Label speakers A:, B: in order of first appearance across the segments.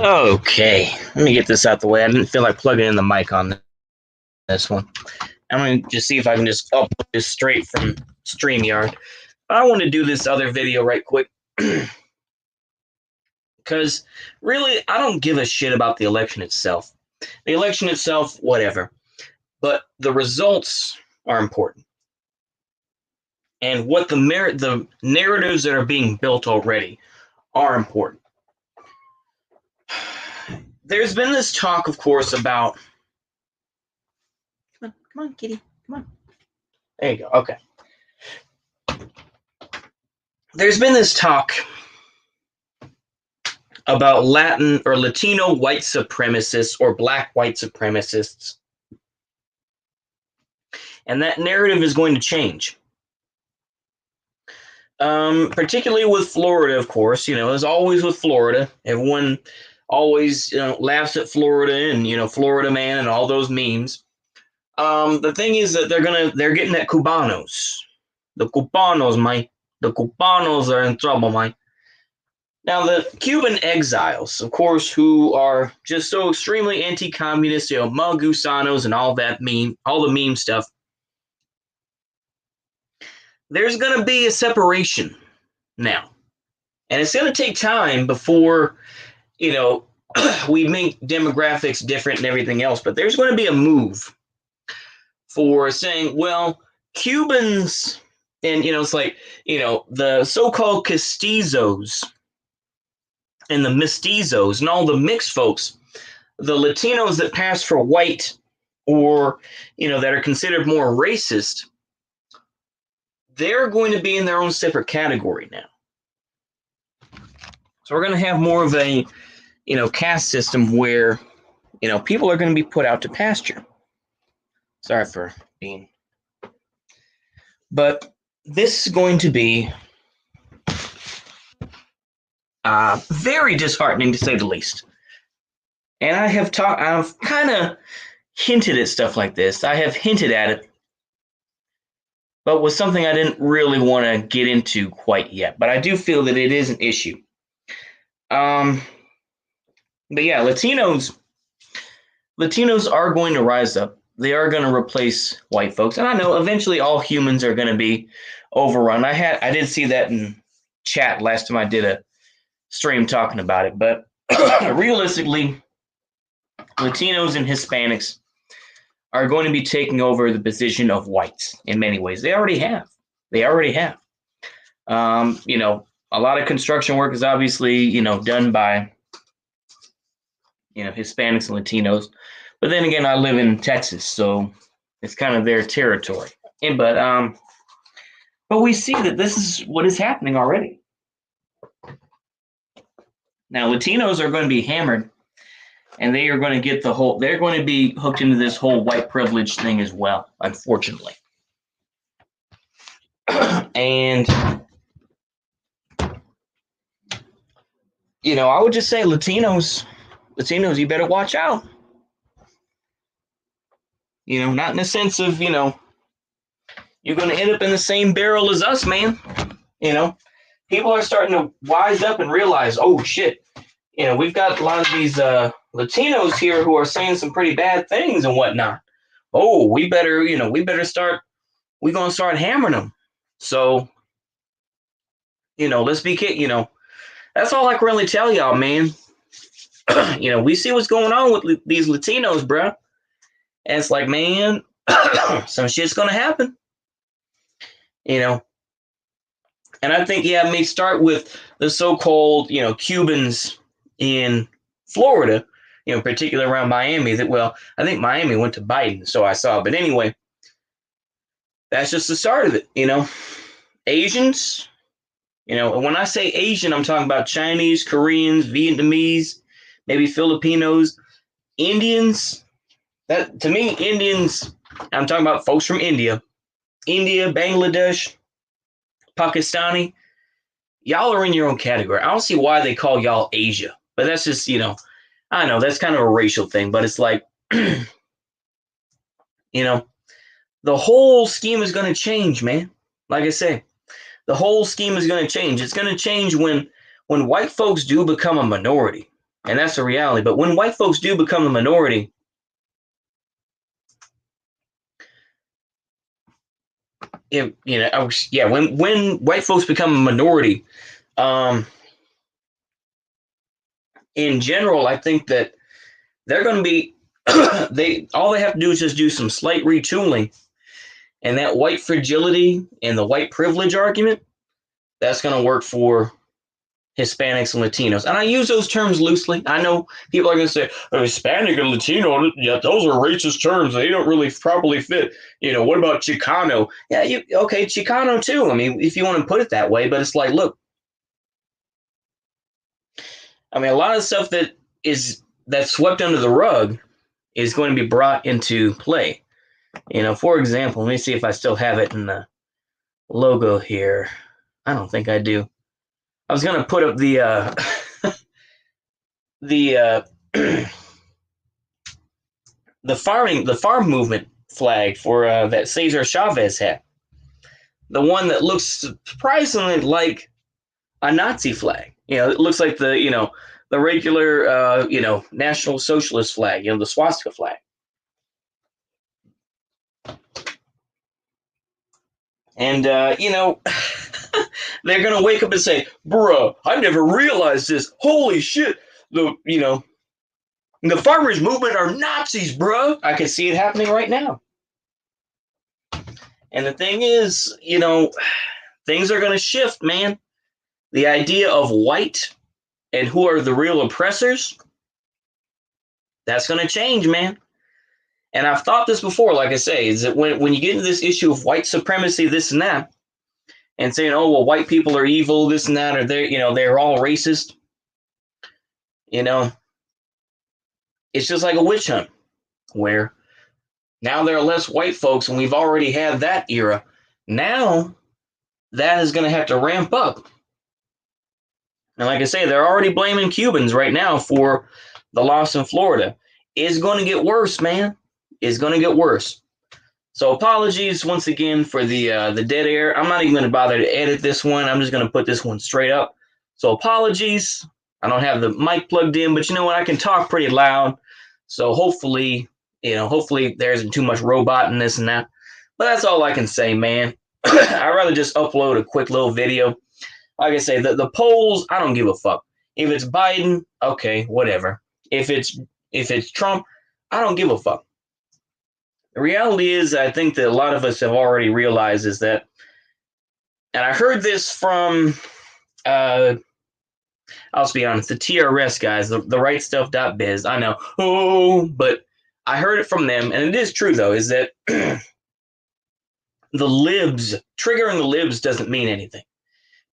A: Okay, let me get this out the way. I didn't feel like plugging in the mic on this one. I'm going to just see if I can just upload this straight from StreamYard. I want to do this other video right quick because really, I don't give a shit about the election itself. The election itself, whatever. But the results are important. And what the narratives that are being built already are important. There's been this talk, of course, about. Come on, kitty. Come on. There you go. Okay. There's been this talk about Latin or Latino white supremacists or black white supremacists. And that narrative is going to change. Particularly with Florida, of course, as always with Florida, everyone always, laughs at Florida and, Florida man and all those memes. The thing is that they're getting at Cubanos. The Cubanos, man. The Cubanos are in trouble, man. Now, the Cuban exiles, of course, who are just so extremely anti-communist, Gusanos and all that all the meme stuff, there's going to be a separation now. And it's going to take time before, we make demographics different and everything else. But there's going to be a move for saying, well, Cubans, and, it's like, the so-called Castizos and the mestizos and all the mixed folks, the Latinos that pass for white or, that are considered more racist, they're going to be in their own separate category now. So we're going to have more of a, caste system where, people are going to be put out to pasture. Sorry for being. But this is going to be very disheartening, to say the least. And I've kind of hinted at stuff like this. I have hinted at it, but was something I didn't really want to get into quite yet. But I do feel that it is an issue. But yeah, Latinos are going to rise up. They are going to replace white folks. And I know eventually all humans are going to be overrun. I did see that in chat last time I did a stream talking about it. But realistically, Latinos and Hispanics are going to be taking over the position of whites in many ways. They already have. A lot of construction work is obviously, done by, Hispanics and Latinos. But then again, I live in Texas, so it's kind of their territory. But we see that this is what is happening already. Now, Latinos are going to be hammered, and they are going to get they're going to be hooked into this whole white privilege thing as well, unfortunately. And, I would just say Latinos, you better watch out. Not in the sense of, you're going to end up in the same barrel as us, man. People are starting to wise up and realize, oh, shit, we've got a lot of these Latinos here who are saying some pretty bad things and whatnot. Oh, we're going to start hammering them. So, let's be kidding, that's all I can really tell y'all, man. We see what's going on with these Latinos, bruh. And it's like, man, some shit's going to happen, And I think, it may start with the so-called, Cubans in Florida, particularly around Miami. I think Miami went to Biden, so I saw. But anyway, that's just the start of it, Asians, and when I say Asian, I'm talking about Chinese, Koreans, Vietnamese, maybe Filipinos, Indians. That, to me, Indians, I'm talking about folks from India, Bangladesh, Pakistani. Y'all are in your own category. I don't see why they call y'all Asia, but that's just, I know that's kind of a racial thing, but it's like, the whole scheme is going to change, man. Like I say, the whole scheme is going to change. It's going to change when white folks do become a minority. And that's the reality. But when white folks do become a minority, when white folks become a minority, um, in general, I think that they're going to be they have to do is just do some slight retooling, and that white fragility and the white privilege argument, that's going to work for Hispanics and Latinos. And I use those terms loosely. I know people are going to say, oh, Hispanic and Latino, yeah, those are racist terms. They don't really properly fit. What about Chicano? Yeah, okay, Chicano too. I mean, if you want to put it that way, but it's like, look, I mean, a lot of stuff that's swept under the rug is going to be brought into play. For example, let me see if I still have it in the logo here. I don't think I do. I was going to put up the the farm movement flag for that Cesar Chavez had. The one that looks surprisingly like a Nazi flag. It looks like the regular National Socialist flag, the swastika flag. And they're gonna wake up and say, "Bruh, I never realized this. Holy shit! The farmers movement are Nazis, bruh." I can see it happening right now. And the thing is, things are gonna shift, man. The idea of white and who are the real oppressors, that's gonna change, man. And I've thought this before, like I say, is that when you get into this issue of white supremacy, this and that, and saying, oh, well, white people are evil, this and that, or they're all racist, it's just like a witch hunt where now there are less white folks and we've already had that era. Now that is going to have to ramp up. And like I say, they're already blaming Cubans right now for the loss in Florida. It's going to get worse, man. It's going to get worse. So apologies once again for the dead air. I'm not even going to bother to edit this one. I'm just going to put this one straight up. So apologies. I don't have the mic plugged in, but you know what? I can talk pretty loud. So hopefully there isn't too much robot in this and that. But that's all I can say, man. I'd rather just upload a quick little video. Like I say, the polls, I don't give a fuck. If it's Biden, okay, whatever. If it's Trump, I don't give a fuck. The reality is, I think that a lot of us have already realized is that, and I heard this from, I'll just be honest, the TRS guys, the rightstuff.biz. I know, but I heard it from them, and it is true, though, is that triggering the libs doesn't mean anything.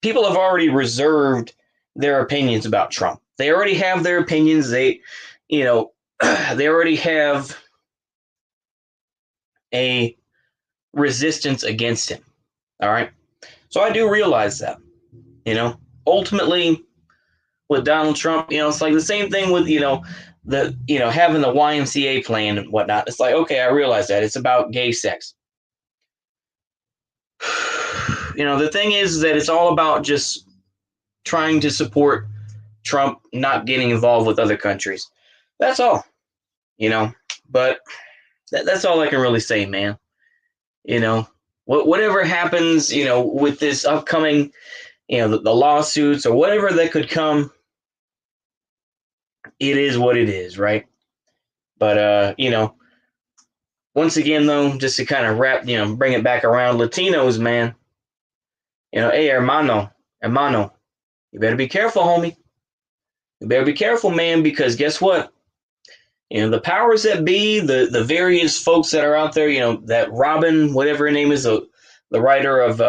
A: People have already reserved their opinions about Trump. They already have their opinions. They already have a resistance against him. All right. So I do realize that, ultimately with Donald Trump, it's like the same thing with, having the YMCA plan and whatnot. It's like, okay, I realize that it's about gay sex. The thing is that it's all about just trying to support Trump not getting involved with other countries. That's all, but that's all I can really say, man. Whatever happens, with this upcoming, the lawsuits or whatever that could come, it is what it is, right? But, once again, though, just to kind of bring it back around, Latinos, man, hey, hermano, you better be careful, homie. You better be careful, man, because guess what? The powers that be, the various folks that are out there, that Robin, whatever her name is, the writer of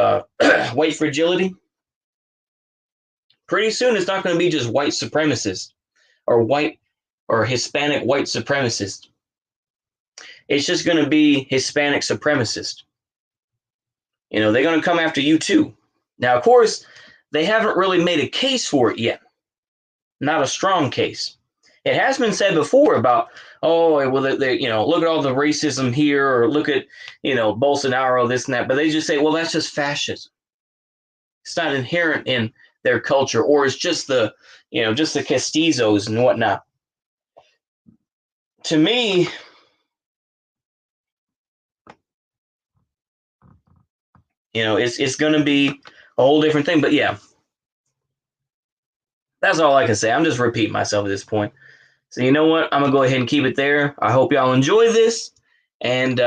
A: White Fragility, pretty soon it's not going to be just white supremacists or white or Hispanic white supremacists. It's just going to be Hispanic supremacists. They're going to come after you too. Now, of course, they haven't really made a case for it yet. Not a strong case. It has been said before about, oh, well, look at all the racism here, or look at, Bolsonaro, this and that. But they just say, well, that's just fascism. It's not inherent in their culture, or it's just the, just the Castizos and whatnot. To me, it's going to be a whole different thing. But yeah, that's all I can say. I'm just repeating myself at this point. So you know what? I'm gonna go ahead and keep it there. I hope y'all enjoy this, and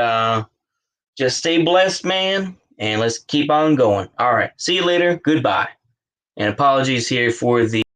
A: just stay blessed, man. And let's keep on going. All right. See you later. Goodbye. And apologies here for the